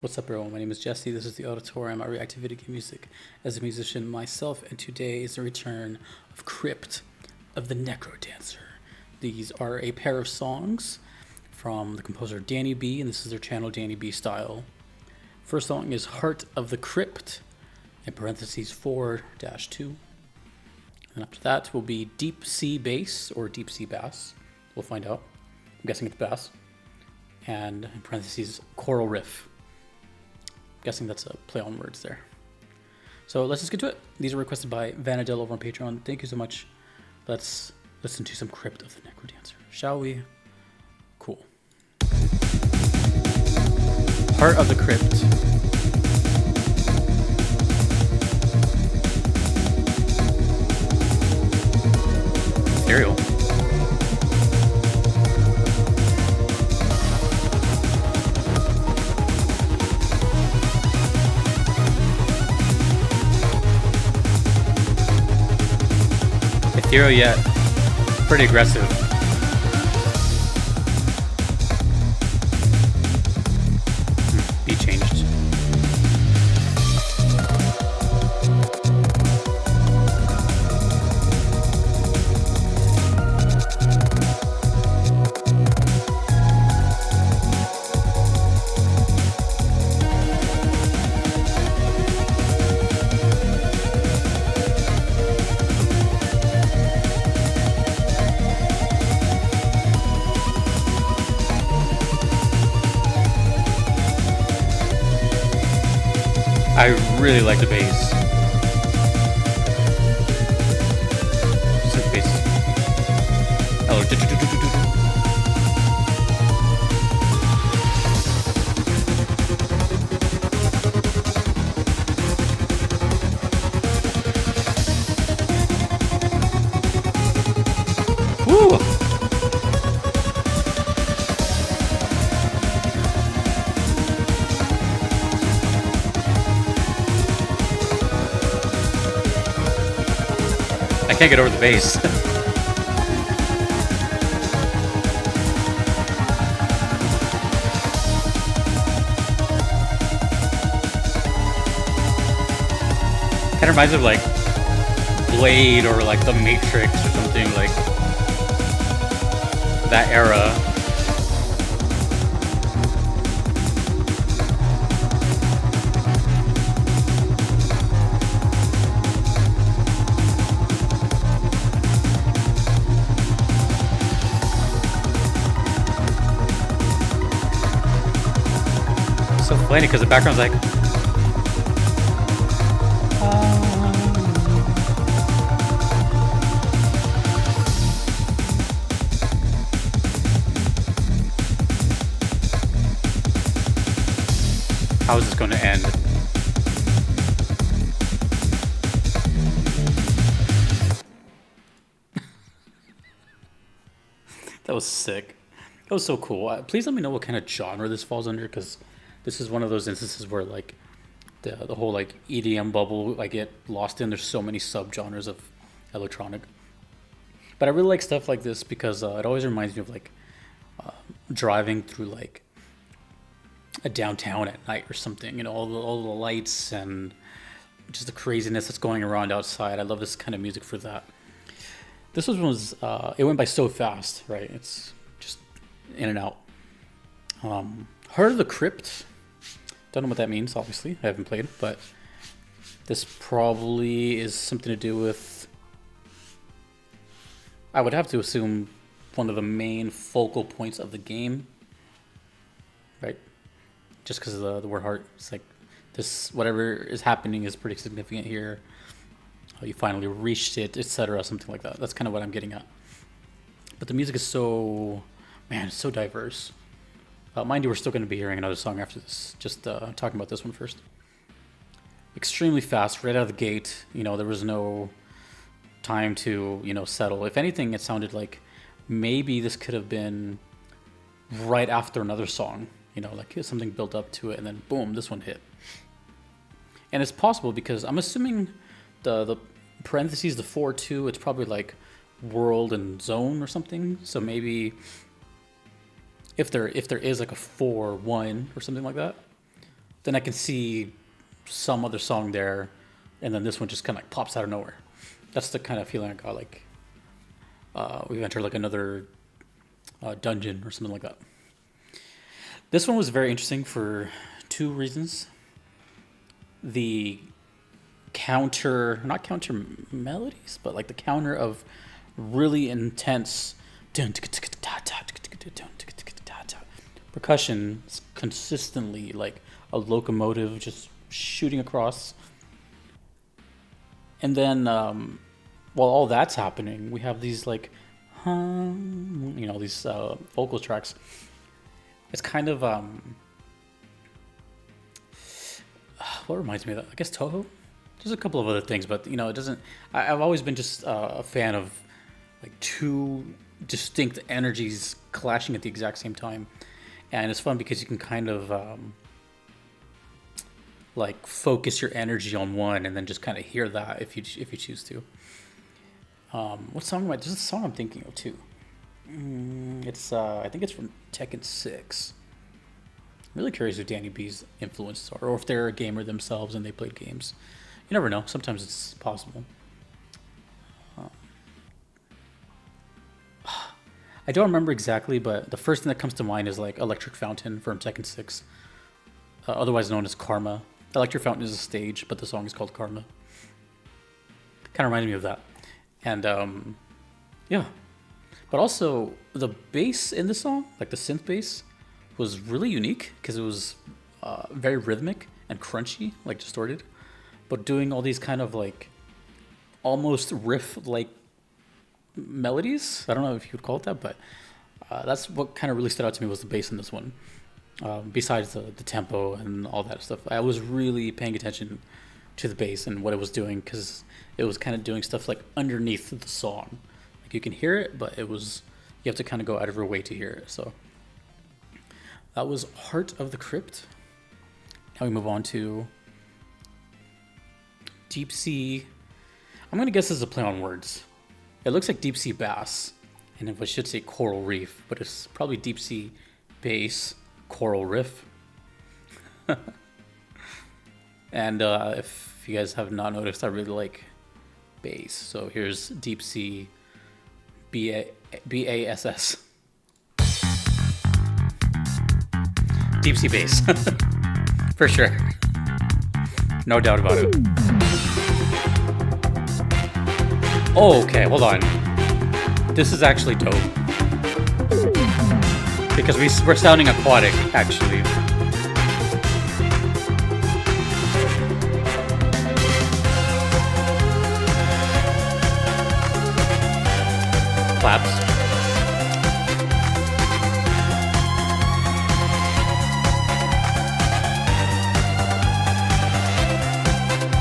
What's up, everyone? My name is Jesse. This is the Auditorium. I react to video game music as a musician myself, and today is the return of Crypt of the NecroDancer. These are a pair of songs from the composer Danny B, and this is their channel, Danny B Style. First song is Heart of the Crypt, in parentheses 4-2. And after that will be Deep Sea Bass or Deep Sea Bass. We'll find out. I'm guessing it's bass. And in parentheses, Choral Riff. Guessing that's a play on words there. So let's just get to it. These are requested by Vanadell over on Patreon. Thank you so much. Let's listen to some Crypt of the NecroDancer, shall we? Cool. Heart of the Crypt. Ethereal. Ethereal yet pretty aggressive. Beat changed. I really like the bass. Synth bass. Hello. Woo! I can't get over the bass. Kind of reminds me of like Blade or like The Matrix or something, like that era. So funny because the background's like how is this going to end? That was sick. That was so cool. Please let me know what kind of genre this falls under, because this is one of those instances where like the whole like EDM bubble I get lost in. There's so many subgenres of electronic, but I really like stuff like this because it always reminds me of like driving through like a downtown at night or something. You know, all the lights and just the craziness that's going around outside. I love this kind of music for that. This was it went by so fast, right? It's just in and out. Heart of the Crypt. Don't know what that means, obviously. I haven't played, but this probably is something to do with, I would have to assume, one of the main focal points of the game, right? Just because of the word heart. It's like this, whatever is happening is pretty significant here. You finally reached it, etc., something like that. That's kind of what I'm getting at. But the music is so, man, it's so diverse. Mind you, we're still going to be hearing another song after this. Just talking about this one first. Extremely fast, right out of the gate. You know, there was no time to, you know, settle. If anything, it sounded like maybe this could have been right after another song. You know, like something built up to it, and then boom, this one hit. And it's possible because I'm assuming the parentheses, the 4-2, it's probably like world and zone or something. So maybe if there is like a 4-1 or something like that, then I can see some other song there, and then this one just kind of like pops out of nowhere. That's the kind of feeling I got. Like we've entered like another dungeon or something like that. This one was very interesting for two reasons. The not counter melodies, but like the counter of really intense percussion consistently, like a locomotive just shooting across. And then while all that's happening, we have these like these vocal tracks. It's kind of what reminds me of that? I guess Toho. There's a couple of other things, but it doesn't. I've always been just a fan of like two distinct energies clashing at the exact same time, and it's fun because you can kind of like focus your energy on one, and then just kind of hear that if you choose to. What song am I? There's a song I'm thinking of too. It's I think it's from Tekken 6. I'm really curious who Danny B's influences are, or if they're a gamer themselves and they played games. You never know. Sometimes it's possible. I don't remember exactly, but the first thing that comes to mind is like Electric Fountain from Tekken 6, otherwise known as Karma. Electric Fountain is a stage, but the song is called Karma. Kind of reminded me of that. And yeah. But also, the bass in the song, like the synth bass, was really unique because it was very rhythmic and crunchy, like distorted, but doing all these kind of like almost riff-like melodies. I don't know if you would call it that, but that's what kind of really stood out to me was the bass in this one. Besides the tempo and all that stuff, I was really paying attention to the bass and what it was doing because it was kind of doing stuff like underneath the song. Like you can hear it, but you have to kind of go out of your way to hear it. So that was Heart of the Crypt. Now we move on to Deep Sea. I'm going to guess this is a play on words. It looks like Deep Sea Bass, and if I should say Coral Reef, but it's probably Deep Sea Bass, Coral Riff. And if you guys have not noticed, I really like bass. So here's Deep Sea BASS. Deep Sea Bass. For sure. No doubt about it. Oh, okay, hold on. This is actually dope. Because we're sounding aquatic, actually. Claps.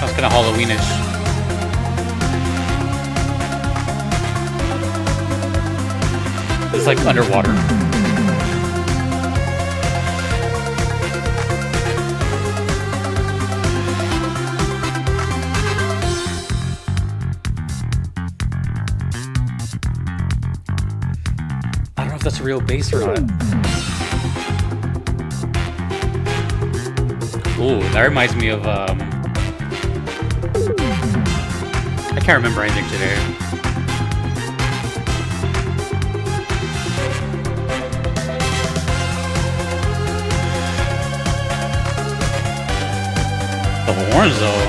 That's kind of Halloweenish. It's like underwater. I don't know if that's a real bass or not. Ooh, that reminds me of I can't remember anything today. The horns, though.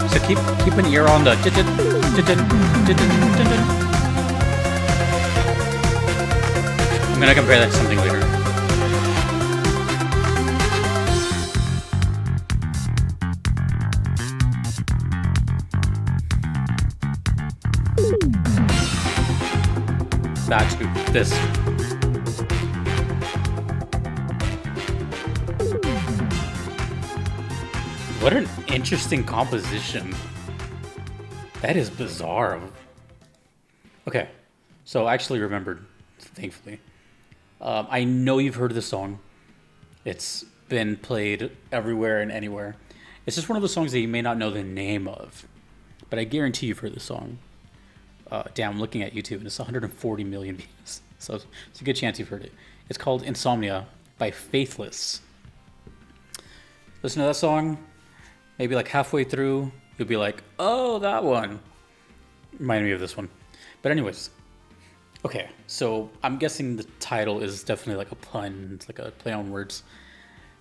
So keep an ear on the. I'm gonna compare that to something later. That's this. What an interesting composition. That is bizarre. Okay, so I actually remembered, thankfully. I know you've heard of this song. It's been played everywhere and anywhere. It's just one of those songs that you may not know the name of, but I guarantee you've heard the song. Damn, I'm looking at YouTube and it's 140 million views, so it's a good chance you've heard it. It's called Insomnia by Faithless. Listen to that song, maybe like halfway through, you'll be like, oh, that one. Reminded me of this one. But anyways, okay, so I'm guessing the title is definitely like a pun. It's like a play on words.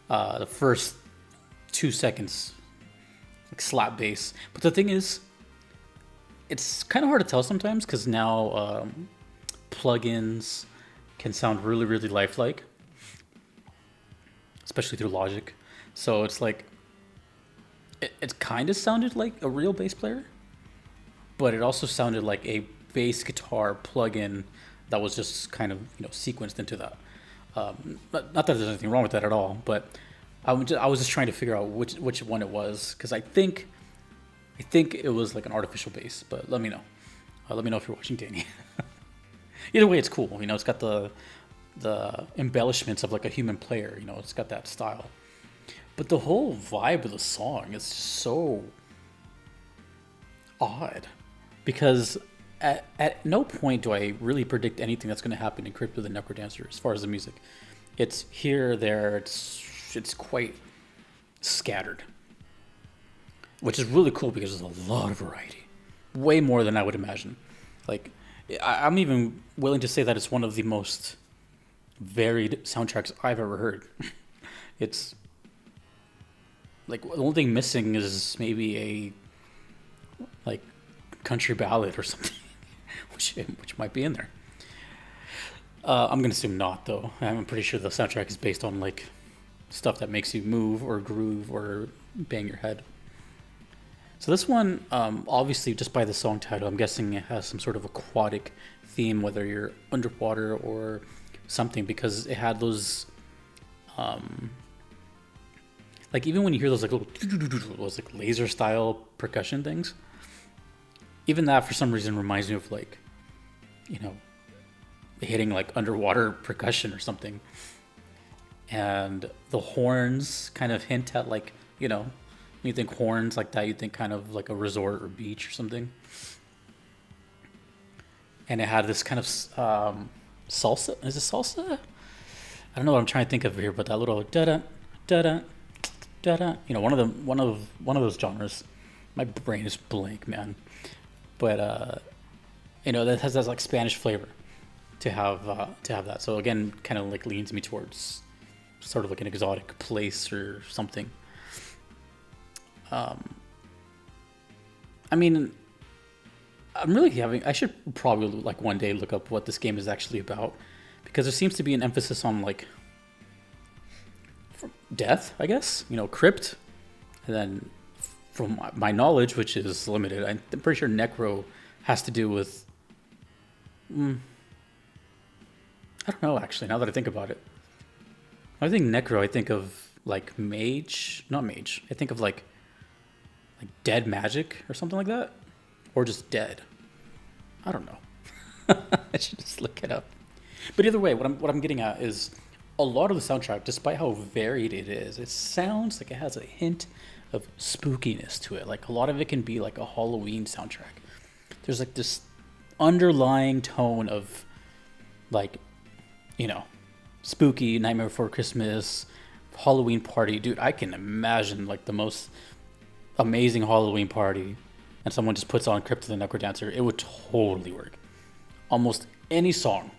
The first 2 seconds, like slap bass. But the thing is, it's kind of hard to tell sometimes because now plugins can sound really, really lifelike, especially through Logic. So it's like, it kind of sounded like a real bass player, but it also sounded like a bass guitar plugin that was just kind of, you know, sequenced into that. Not that there's anything wrong with that at all, but I was just trying to figure out which one it was, because I think it was like an artificial bass, but let me know. Let me know if you're watching, Danny. Either way, it's cool. You know, it's got the embellishments of like a human player. You know, it's got that style. But the whole vibe of the song is just so odd, because at no point do I really predict anything that's going to happen in Crypt of the NecroDancer as far as the music. It's here, there, it's quite scattered, which is really cool because there's a lot of variety, way more than I would imagine. Like, I'm even willing to say that it's one of the most varied soundtracks I've ever heard. It's like, the only thing missing is maybe a like country ballad or something, which might be in there. I'm gonna assume not, though. I'm pretty sure the soundtrack is based on like stuff that makes you move or groove or bang your head. So this one, obviously, just by the song title, I'm guessing it has some sort of aquatic theme, whether you're underwater or something, because it had those, like, even when you hear those like little those like laser style percussion things, even that for some reason reminds me of, like, you know, hitting like underwater percussion or something. And the horns kind of hint at, like, you know, when you think horns like that, you think kind of like a resort or beach or something. And it had this kind of salsa. Is it salsa? I don't know what I'm trying to think of here, but that little da da da da da da. You know, one of those genres. My brain is blank, man. But you know, that has that like Spanish flavor to have that. So again, kind of like leans me towards sort of like an exotic place or something. I mean, I should probably like one day look up what this game is actually about, because there seems to be an emphasis on like death, I guess, you know, Crypt, and then from my knowledge, which is limited, I'm pretty sure Necro has to do with, I don't know, actually, now that I think about it. When I think Necro, I think of like not mage, I think of like dead magic or something like that, or just dead. I don't know. I should just look it up. But either way, what I'm getting at is a lot of the soundtrack, despite how varied it is, it sounds like it has a hint of spookiness to it. Like, a lot of it can be like a Halloween soundtrack. There's like this underlying tone of, like, you know, spooky, Nightmare Before Christmas, Halloween party. Dude, I can imagine like the most amazing Halloween party and someone just puts on Crypt of the NecroDancer. It would totally work. Almost any song,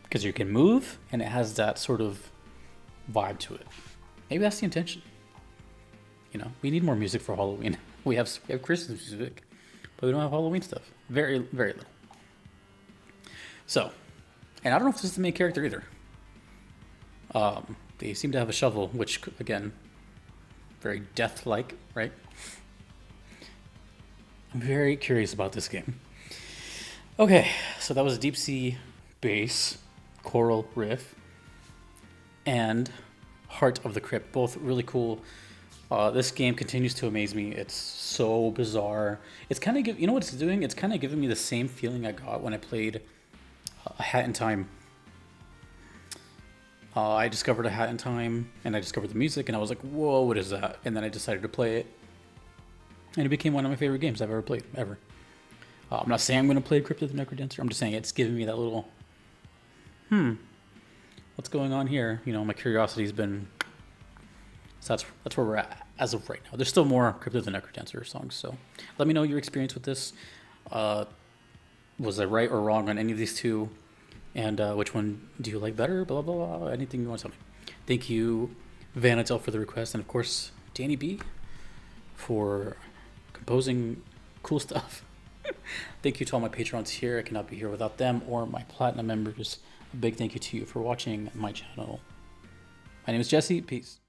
because you can move and it has that sort of vibe to it. Maybe that's the intention. You know, we need more music for Halloween. We have Christmas music, but we don't have Halloween stuff. Very, very little. So, and I don't know if this is the main character either. They seem to have a shovel, which, again, very death-like, right? I'm very curious about this game. Okay, so that was Deep Sea Bass, Choral Riff, and Heart of the Crypt. Both really cool. This game continues to amaze me. It's so bizarre. It's kind of, you know what it's doing? It's kind of giving me the same feeling I got when I played A Hat in Time. I discovered A Hat in Time, and I discovered the music, and I was like, whoa, what is that? And then I decided to play it, and it became one of my favorite games I've ever played, ever. I'm not saying I'm going to play Crypt of the NecroDancer. I'm just saying it's giving me that little, what's going on here? You know, my curiosity's been... So that's where we're at as of right now. There's still more Crypt of the NecroDancer songs, so let me know your experience with this. Was I right or wrong on any of these two? And which one do you like better? Blah, blah, blah. Anything you want to tell me. Thank you, Vanatel, for the request. And, of course, Danny B for composing cool stuff. Thank you to all my patrons here. I cannot be here without them or my platinum members. A big thank you to you for watching my channel. My name is Jesse. Peace.